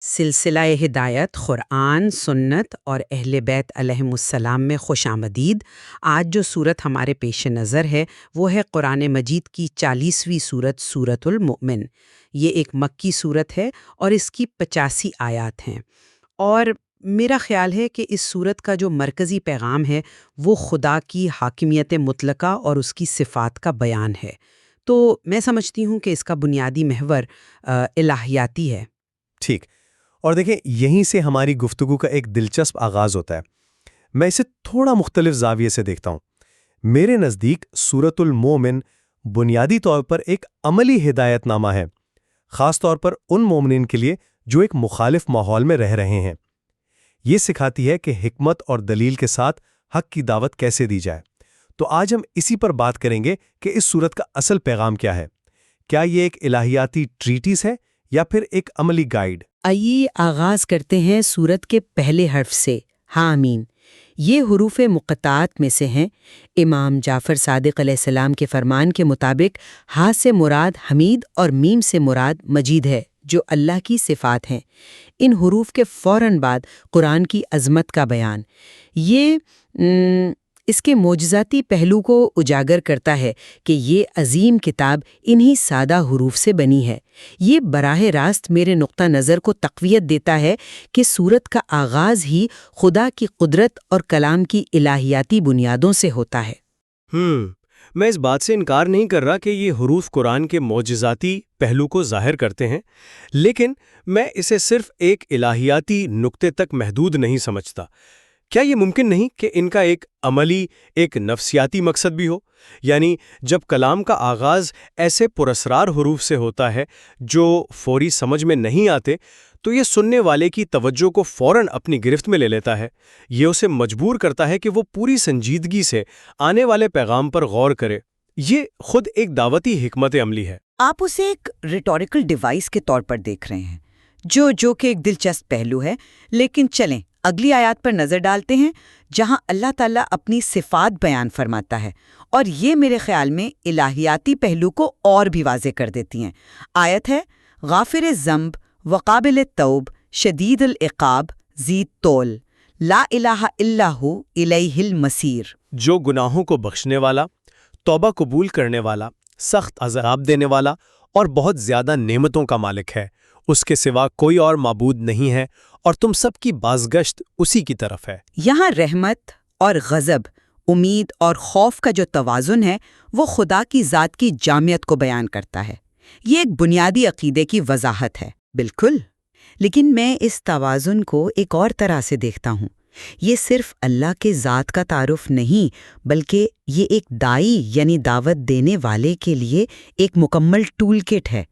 سلسلہ ہدایت قرآن، سنت اور اہل بیت علیہم السلام میں خوش آمدید۔ آج جو صورت ہمارے پیش نظر ہے وہ ہے قرآن مجید کی 40ویں صورت سورۃ المؤمن۔ یہ ایک مکی صورت ہے اور اس کی 85 آیات ہیں، اور میرا خیال ہے کہ اس صورت کا جو مرکزی پیغام ہے وہ خدا کی حاکمیت مطلقہ اور اس کی صفات کا بیان ہے۔ تو میں سمجھتی ہوں کہ اس کا بنیادی محور الہیاتی ہے۔ ٹھیک، اور دیکھیں یہیں سے ہماری گفتگو کا ایک دلچسپ آغاز ہوتا ہے۔ میں اسے تھوڑا مختلف زاویے سے دیکھتا ہوں۔ میرے نزدیک سورۃ المومن بنیادی طور پر ایک عملی ہدایت نامہ ہے، خاص طور پر ان مومنین کے لیے جو ایک مخالف ماحول میں رہ رہے ہیں۔ یہ سکھاتی ہے کہ حکمت اور دلیل کے ساتھ حق کی دعوت کیسے دی جائے۔ تو آج ہم اسی پر بات کریں گے کہ اس سورت کا اصل پیغام کیا ہے۔ کیا یہ ایک الہیاتی ٹریٹیس ہے یا پھر ایک عملی گائیڈ؟ آئیے آغاز کرتے ہیں سورت کے پہلے حرف سے، حامیم۔ یہ حروف مقطعات میں سے ہیں۔ امام جعفر صادق علیہ السلام کے فرمان کے مطابق ہا سے مراد حمید اور میم سے مراد مجید ہے، جو اللہ کی صفات ہیں۔ ان حروف کے فوراً بعد قرآن کی عظمت کا بیان، یہ اس کے معجزاتی پہلو کو اجاگر کرتا ہے کہ یہ عظیم کتاب انہی سادہ حروف سے بنی ہے۔ یہ براہ راست میرے نقطہ نظر کو تقویت دیتا ہے کہ سورت کا آغاز ہی خدا کی قدرت اور کلام کی الہیاتی بنیادوں سے ہوتا ہے۔ میں اس بات سے انکار نہیں کر رہا کہ یہ حروف قرآن کے معجزاتی پہلو کو ظاہر کرتے ہیں، لیکن میں اسے صرف ایک الہیاتی نقطے تک محدود نہیں سمجھتا۔ کیا یہ ممکن نہیں کہ ان کا ایک عملی، ایک نفسیاتی مقصد بھی ہو؟ یعنی جب کلام کا آغاز ایسے پراسرار حروف سے ہوتا ہے جو فوری سمجھ میں نہیں آتے، تو یہ سننے والے کی توجہ کو فوراً اپنی گرفت میں لے لیتا ہے۔ یہ اسے مجبور کرتا ہے کہ وہ پوری سنجیدگی سے آنے والے پیغام پر غور کرے۔ یہ خود ایک دعوتی حکمت عملی ہے۔ آپ اسے ایک ریٹوریکل ڈیوائس کے طور پر دیکھ رہے ہیں، جو کہ ایک دلچسپ پہلو ہے، لیکن چلیں اگلی آیات پر نظر ڈالتے ہیں جہاں اللہ تعالیٰ اپنی صفات بیان فرماتا ہے، اور یہ میرے خیال میں الہیاتی پہلو کو اور بھی واضح کر دیتی ہیں۔ آیت ہے غافر الذنب وقابل التوب شدید العقاب ذی طول لا الہ الا ہو الیہ المصیر۔ جو گناہوں کو بخشنے والا، توبہ قبول کرنے والا، سخت عذاب دینے والا اور بہت زیادہ نعمتوں کا مالک ہے، اس کے سوا کوئی اور معبود نہیں ہے، اور تم سب کی بازگشت اسی کی طرف ہے۔ یہاں رحمت اور غضب، امید اور خوف کا جو توازن ہے وہ خدا کی ذات کی جامعیت کو بیان کرتا ہے۔ یہ ایک بنیادی عقیدے کی وضاحت ہے، بالکل، لیکن میں اس توازن کو ایک اور طرح سے دیکھتا ہوں۔ یہ صرف اللہ کے ذات کا تعارف نہیں، بلکہ یہ ایک داعی یعنی دعوت دینے والے کے لیے ایک مکمل ٹول کٹ ہے۔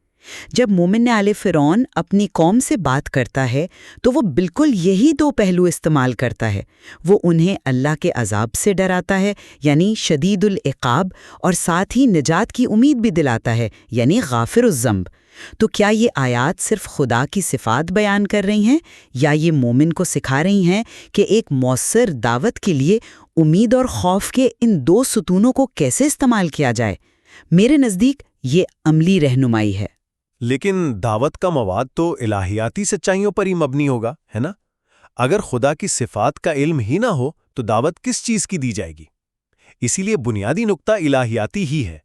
جب مومن آل فرعون اپنی قوم سے بات کرتا ہے تو وہ بالکل یہی دو پہلو استعمال کرتا ہے۔ وہ انہیں اللہ کے عذاب سے ڈراتا ہے یعنی شدید العقاب، اور ساتھ ہی نجات کی امید بھی دلاتا ہے یعنی غافر الذنب۔ تو کیا یہ آیات صرف خدا کی صفات بیان کر رہی ہیں، یا یہ مومن کو سکھا رہی ہیں کہ ایک مؤثر دعوت کے لیے امید اور خوف کے ان دو ستونوں کو کیسے استعمال کیا جائے؟ میرے نزدیک یہ عملی رہنمائی ہے۔ لیکن دعوت کا مواد تو الہیاتی سچائیوں پر ہی مبنی ہوگا، ہے نا؟ اگر خدا کی صفات کا علم ہی نہ ہو تو دعوت کس چیز کی دی جائے گی؟ اسی لیے بنیادی نقطہ الہیاتی ہی ہے۔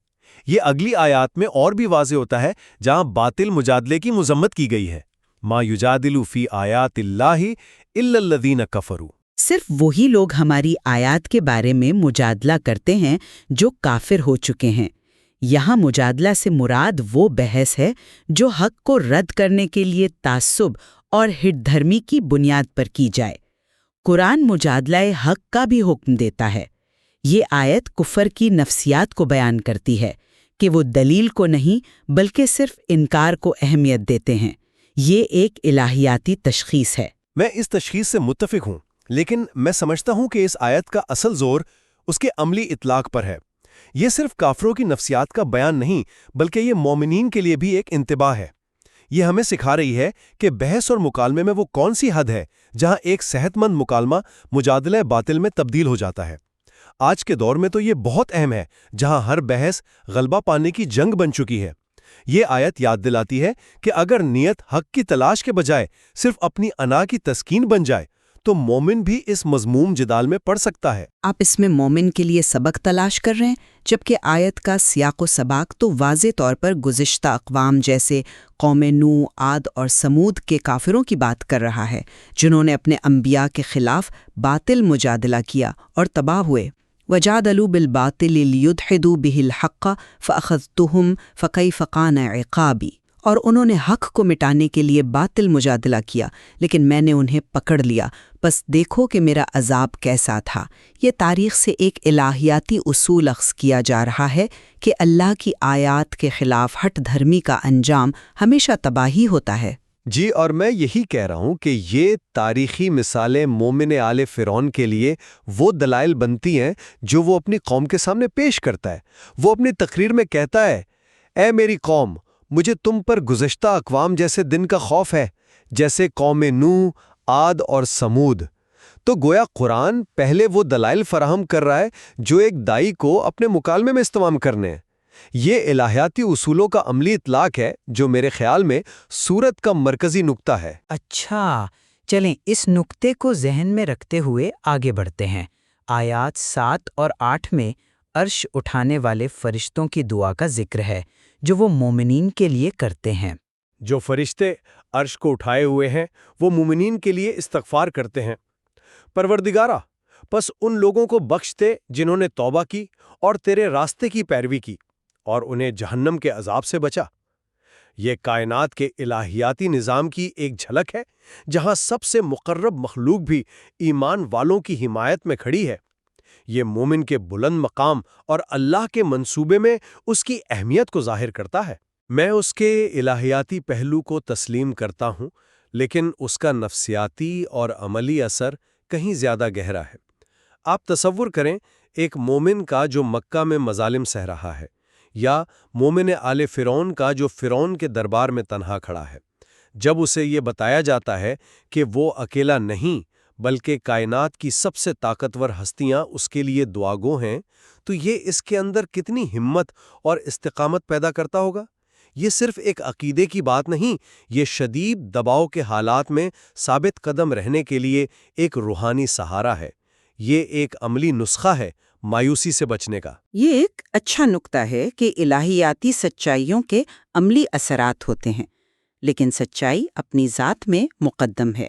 یہ اگلی آیات میں اور بھی واضح ہوتا ہے جہاں باطل مجادلے کی مذمت کی گئی ہے۔ ما یجادل فی آیات اللہ الا الذین کفروا۔ صرف وہی لوگ ہماری آیات کے بارے میں مجادلہ کرتے ہیں جو کافر ہو چکے ہیں۔ یہاں مجادلہ سے مراد وہ بحث ہے جو حق کو رد کرنے کے لیے تعصب اور ہٹ دھرمی کی بنیاد پر کی جائے۔ قرآن مجادلہ حق کا بھی حکم دیتا ہے۔ یہ آیت کفر کی نفسیات کو بیان کرتی ہے کہ وہ دلیل کو نہیں بلکہ صرف انکار کو اہمیت دیتے ہیں۔ یہ ایک الہیاتی تشخیص ہے۔ میں اس تشخیص سے متفق ہوں، لیکن میں سمجھتا ہوں کہ اس آیت کا اصل زور اس کے عملی اطلاق پر ہے۔ یہ صرف کافروں کی نفسیات کا بیان نہیں، بلکہ یہ مومنین کے لیے بھی ایک انتباہ ہے۔ یہ ہمیں سکھا رہی ہے کہ بحث اور مکالمے میں وہ کون سی حد ہے جہاں ایک صحت مند مکالمہ مجادلہ باطل میں تبدیل ہو جاتا ہے۔ آج کے دور میں تو یہ بہت اہم ہے، جہاں ہر بحث غلبہ پانے کی جنگ بن چکی ہے۔ یہ آیت یاد دلاتی ہے کہ اگر نیت حق کی تلاش کے بجائے صرف اپنی انا کی تسکین بن جائے تو مومن بھی اس مذموم جدال میں پڑ سکتا ہے۔ آپ اس میں مومن کے لیے سبق تلاش کر رہے ہیں، جبکہ آیت کا سیاق و سباق تو واضح طور پر گزشتہ اقوام جیسے قوم نوح، عاد اور سمود کے کافروں کی بات کر رہا ہے، جنہوں نے اپنے انبیاء کے خلاف باطل مجادلہ کیا اور تباہ ہوئے۔ وَجَادَلُوا بِالْبَاطِلِ لِيُدْحِضُوا بِهِ الْحَقَّ فَأَخَذْتُهُمْ فَكَيْفَ كَانَ عِقَابِي، اور انہوں نے حق کو مٹانے کے لیے باطل مجادلہ کیا، لیکن میں نے انہیں پکڑ لیا، بس دیکھو کہ میرا عذاب کیسا تھا۔ یہ تاریخ سے ایک الہیاتی اصول اخذ کیا جا رہا ہے کہ اللہ کی آیات کے خلاف ہٹ دھرمی کا انجام ہمیشہ تباہی ہوتا ہے۔ جی، اور میں یہی کہہ رہا ہوں کہ یہ تاریخی مثالیں مومن آل فرعون کے لیے وہ دلائل بنتی ہیں جو وہ اپنی قوم کے سامنے پیش کرتا ہے۔ وہ اپنی تقریر میں کہتا ہے، اے میری قوم، مجھے تم پر گزشتہ اقوام جیسے دن کا خوف ہے، جیسے قوم نوح، عاد اور سمود۔ تو گویا قرآن پہلے وہ دلائل فراہم کر رہا ہے جو ایک دائی کو اپنے مکالمے میں استعمال کرنے ہیں۔ یہ الہیاتی اصولوں کا عملی اطلاق ہے جو میرے خیال میں سورت کا مرکزی نقطہ ہے۔ اچھا، چلیں اس نقطے کو ذہن میں رکھتے ہوئے آگے بڑھتے ہیں۔ آیات 7 اور 8 میں عرش اٹھانے والے فرشتوں کی دعا کا ذکر ہے جو وہ مومنین کے لیے کرتے ہیں۔ جو فرشتے عرش کو اٹھائے ہوئے ہیں وہ مومنین کے لیے استغفار کرتے ہیں، پروردگارا، پس ان لوگوں کو بخش دے جنہوں نے توبہ کی اور تیرے راستے کی پیروی کی، اور انہیں جہنم کے عذاب سے بچا۔ یہ کائنات کے الہیاتی نظام کی ایک جھلک ہے جہاں سب سے مقرب مخلوق بھی ایمان والوں کی حمایت میں کھڑی ہے۔ یہ مومن کے بلند مقام اور اللہ کے منصوبے میں اس کی اہمیت کو ظاہر کرتا ہے۔ میں اس کے الہیاتی پہلو کو تسلیم کرتا ہوں، لیکن اس کا نفسیاتی اور عملی اثر کہیں زیادہ گہرا ہے۔ آپ تصور کریں ایک مومن کا جو مکہ میں مظالم سہ رہا ہے، یا مومن آل فرعون کا جو فرعون کے دربار میں تنہا کھڑا ہے۔ جب اسے یہ بتایا جاتا ہے کہ وہ اکیلا نہیں بلکہ کائنات کی سب سے طاقتور ہستیاں اس کے لیے دعاگو ہیں، تو یہ اس کے اندر کتنی ہمت اور استقامت پیدا کرتا ہوگا۔ یہ صرف ایک عقیدے کی بات نہیں، یہ شدید دباؤ کے حالات میں ثابت قدم رہنے کے لیے ایک روحانی سہارا ہے۔ یہ ایک عملی نسخہ ہے مایوسی سے بچنے کا۔ یہ ایک اچھا نقطہ ہے کہ الہیاتی سچائیوں کے عملی اثرات ہوتے ہیں، لیکن سچائی اپنی ذات میں مقدم ہے۔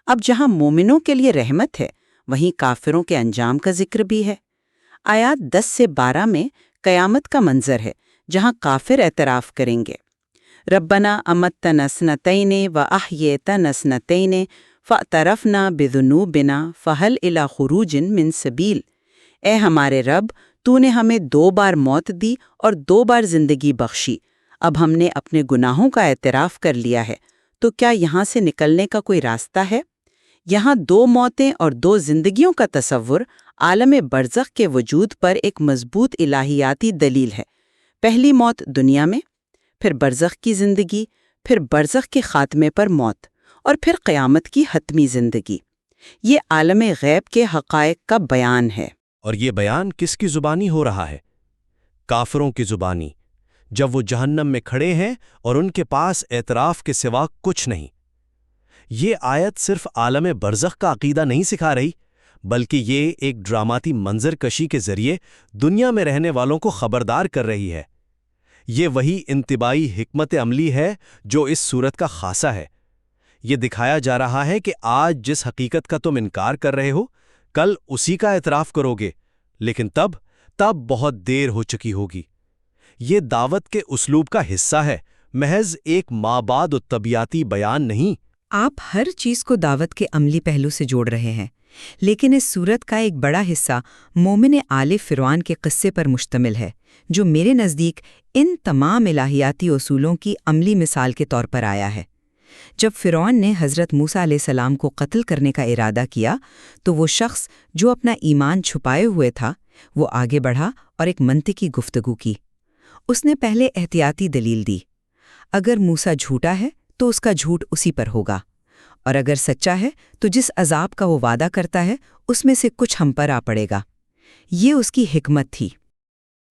اب جہاں مومنوں کے لیے رحمت ہے، وہیں کافروں کے انجام کا ذکر بھی ہے۔ آیات 10 سے 12 میں قیامت کا منظر ہے جہاں کافر اعتراف کریں گے، ربنا امتنا اثنتین واحییتنا اثنتین فاعترفنا بذنوبنا فہل الی خروج من سبیل۔ اے ہمارے رب، تو نے ہمیں 2 بار موت دی اور 2 بار زندگی بخشی، اب ہم نے اپنے گناہوں کا اعتراف کر لیا ہے، تو کیا یہاں سے نکلنے کا کوئی راستہ ہے؟ یہاں 2 موتیں اور 2 زندگیوں کا تصور عالم برزخ کے وجود پر ایک مضبوط الہیاتی دلیل ہے۔ پہلی موت دنیا میں، پھر برزخ کی زندگی، پھر برزخ کے خاتمے پر موت، اور پھر قیامت کی حتمی زندگی۔ یہ عالم غیب کے حقائق کا بیان ہے۔ اور یہ بیان کس کی زبانی ہو رہا ہے؟ کافروں کی زبانی، جب وہ جہنم میں کھڑے ہیں اور ان کے پاس اعتراف کے سوا کچھ نہیں۔ یہ آیت صرف عالم برزخ کا عقیدہ نہیں سکھا رہی، بلکہ یہ ایک ڈراماتی منظر کشی کے ذریعے دنیا میں رہنے والوں کو خبردار کر رہی ہے۔ یہ وہی انتباہی حکمت عملی ہے جو اس صورت کا خاصہ ہے۔ یہ دکھایا جا رہا ہے کہ آج جس حقیقت کا تم انکار کر رہے ہو، کل اسی کا اعتراف کرو گے، لیکن تب بہت دیر ہو چکی ہوگی۔ یہ دعوت کے اسلوب کا حصہ ہے، محض ایک مابعد الطبیعاتی بیان نہیں۔ آپ ہر چیز کو دعوت کے عملی پہلو سے جوڑ رہے ہیں، لیکن اس صورت کا ایک بڑا حصہ مومن آل فرعون کے قصے پر مشتمل ہے، جو میرے نزدیک ان تمام الہیاتی اصولوں کی عملی مثال کے طور پر آیا ہے۔ جب فرعون نے حضرت موسیٰ علیہ السلام کو قتل کرنے کا ارادہ کیا تو وہ شخص جو اپنا ایمان چھپائے ہوئے تھا وہ آگے بڑھا اور ایک منطقی گفتگو کی۔ اس نے پہلے احتیاطی دلیل دی، اگر موسیٰ جھوٹا ہے تو اس کا جھوٹ اسی پر ہوگا، اور اگر سچا ہے تو جس عذاب کا وہ وعدہ کرتا ہے اس میں سے کچھ ہم پر آ پڑے گا۔ یہ اس کی حکمت تھی۔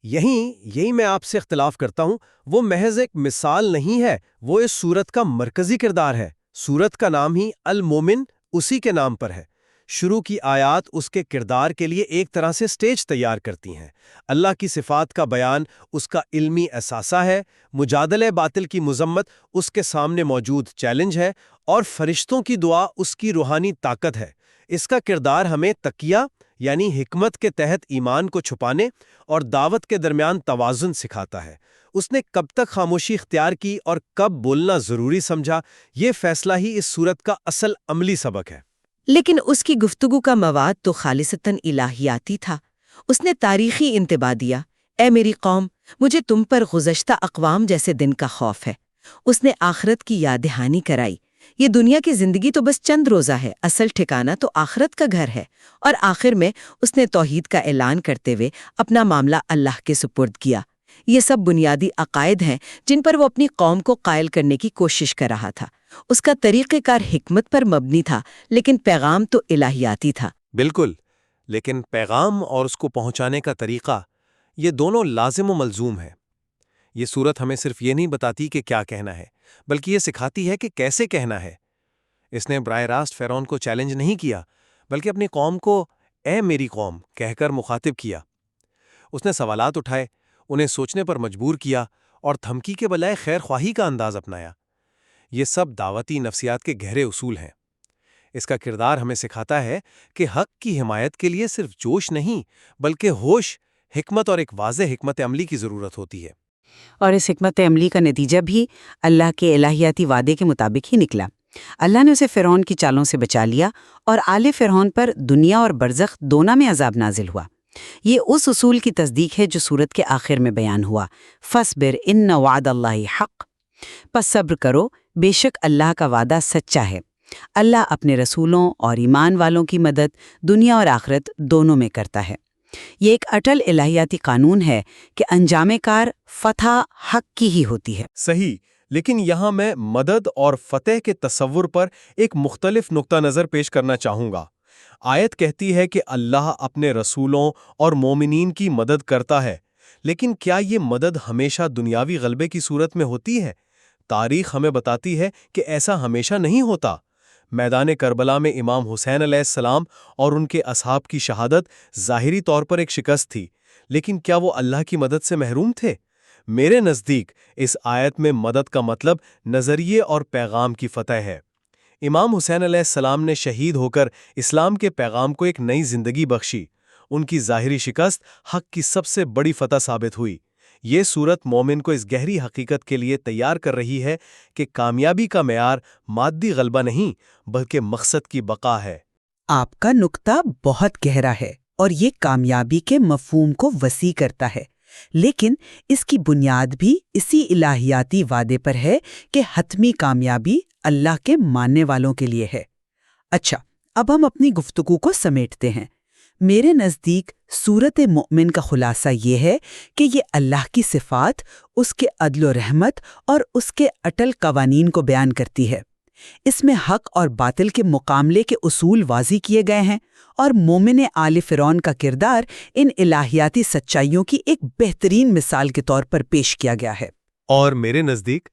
یہی میں آپ سے اختلاف کرتا ہوں، وہ محض ایک مثال نہیں ہے، وہ اس سورت کا مرکزی کردار ہے۔ سورت کا نام ہی المومن اسی کے نام پر ہے۔ شروع کی آیات اس کے کردار کے لیے ایک طرح سے سٹیج تیار کرتی ہیں۔ اللہ کی صفات کا بیان اس کا علمی اثاثہ ہے، مجادلہ باطل کی مذمت اس کے سامنے موجود چیلنج ہے، اور فرشتوں کی دعا اس کی روحانی طاقت ہے۔ اس کا کردار ہمیں تقیہ یعنی حکمت کے تحت ایمان کو چھپانے اور دعوت کے درمیان توازن سکھاتا ہے۔ اس نے کب تک خاموشی اختیار کی اور کب بولنا ضروری سمجھا، یہ فیصلہ ہی اس سورت کا اصل عملی سبق ہے۔ لیکن اس کی گفتگو کا مواد تو خالصتاً الہیاتی تھا۔ اس نے تاریخی انتباہ دیا، اے میری قوم، مجھے تم پر گزشتہ اقوام جیسے دن کا خوف ہے۔ اس نے آخرت کی یاد دہانی کرائی، یہ دنیا کی زندگی تو بس چند روزہ ہے، اصل ٹھکانہ تو آخرت کا گھر ہے۔ اور آخر میں اس نے توحید کا اعلان کرتے ہوئے اپنا معاملہ اللہ کے سپرد کیا۔ یہ سب بنیادی عقائد ہیں جن پر وہ اپنی قوم کو قائل کرنے کی کوشش کر رہا تھا۔ اس کا طریقہ کار حکمت پر مبنی تھا، لیکن پیغام تو الہیاتی تھا۔ بالکل، لیکن پیغام اور اس کو پہنچانے کا طریقہ، یہ دونوں لازم و ملزوم ہے۔ یہ سورت ہمیں صرف یہ نہیں بتاتی کہ کیا کہنا ہے، بلکہ یہ سکھاتی ہے کہ کیسے کہنا ہے۔ اس نے براہ راست فرعون کو چیلنج نہیں کیا، بلکہ اپنی قوم کو اے میری قوم کہہ کر مخاطب کیا۔ اس نے سوالات اٹھائے، انہیں سوچنے پر مجبور کیا، اور دھمکی کے بجائے خیر خواہی کا انداز اپنایا۔ یہ سب دعوتی نفسیات کے گہرے اصول ہیں۔ اس کا کردار ہمیں سکھاتا ہے کہ حق کی حمایت کے لیے صرف جوش نہیں، بلکہ ہوش، حکمت اور ایک واضح حکمت عملی کی ضرورت ہوتی ہے۔ اور اس حکمت عملی کا نتیجہ بھی اللہ کے الہیاتی وعدے کے مطابق ہی نکلا۔ اللہ نے اسے فرعون کی چالوں سے بچا لیا، اور آل فرعون پر دنیا اور برزخ دونوں میں عذاب نازل ہوا۔ یہ اس اصول کی تصدیق ہے جو سورت کے آخر میں بیان ہوا، فَاصْبِرْ إِنَّ وَعْدَ اللَّهِ حَقٌّ، پس صبر کرو، بے شک اللہ کا وعدہ سچا ہے۔ اللہ اپنے رسولوں اور ایمان والوں کی مدد دنیا اور آخرت دونوں میں کرتا ہے۔ یہ ایک اٹل الہیاتی قانون ہے کہ انجام کار فتح حق کی ہی ہوتی ہے۔ صحیح، لیکن یہاں میں مدد اور فتح کے تصور پر ایک مختلف نقطہ نظر پیش کرنا چاہوں گا۔ آیت کہتی ہے کہ اللہ اپنے رسولوں اور مومنین کی مدد کرتا ہے، لیکن کیا یہ مدد ہمیشہ دنیاوی غلبے کی صورت میں ہوتی ہے؟ تاریخ ہمیں بتاتی ہے کہ ایسا ہمیشہ نہیں ہوتا۔ میدان کربلا میں امام حسین علیہ السلام اور ان کے اصحاب کی شہادت ظاہری طور پر ایک شکست تھی، لیکن کیا وہ اللہ کی مدد سے محروم تھے؟ میرے نزدیک اس آیت میں مدد کا مطلب نظریے اور پیغام کی فتح ہے۔ امام حسین علیہ السلام نے شہید ہو کر اسلام کے پیغام کو ایک نئی زندگی بخشی۔ ان کی ظاہری شکست حق کی سب سے بڑی فتح ثابت ہوئی۔ یہ سورت مومن کو اس گہری حقیقت کے لیے تیار کر رہی ہے کہ کامیابی کا معیار مادی غلبہ نہیں، بلکہ مقصد کی بقا ہے۔ آپ کا نقطہ بہت گہرا ہے اور یہ کامیابی کے مفہوم کو وسیع کرتا ہے، لیکن اس کی بنیاد بھی اسی الہیاتی وعدے پر ہے کہ حتمی کامیابی اللہ کے ماننے والوں کے لیے ہے۔ اچھا، اب ہم اپنی گفتگو کو سمیٹتے ہیں۔ میرے نزدیک سورت مومن کا خلاصہ یہ ہے کہ یہ اللہ کی صفات، اس کے عدل و رحمت اور اس کے اٹل قوانین کو بیان کرتی ہے۔ اس میں حق اور باطل کے مقابلے کے اصول واضح کیے گئے ہیں، اور مومن آل فرعون کا کردار ان الہیاتی سچائیوں کی ایک بہترین مثال کے طور پر پیش کیا گیا ہے۔ اور میرے نزدیک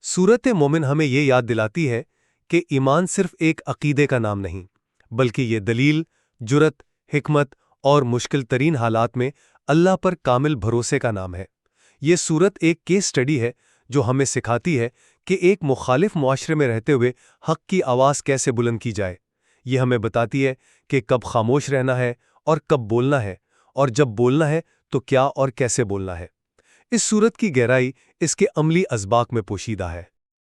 سورت مومن ہمیں یہ یاد دلاتی ہے کہ ایمان صرف ایک عقیدے کا نام نہیں، بلکہ یہ دلیل، جرت، حکمت اور مشکل ترین حالات میں اللہ پر کامل بھروسے کا نام ہے۔ یہ سورت ایک کیس سٹڈی ہے جو ہمیں سکھاتی ہے کہ ایک مخالف معاشرے میں رہتے ہوئے حق کی آواز کیسے بلند کی جائے۔ یہ ہمیں بتاتی ہے کہ کب خاموش رہنا ہے اور کب بولنا ہے، اور جب بولنا ہے تو کیا اور کیسے بولنا ہے۔ اس سورت کی گہرائی اس کے عملی اسباق میں پوشیدہ ہے۔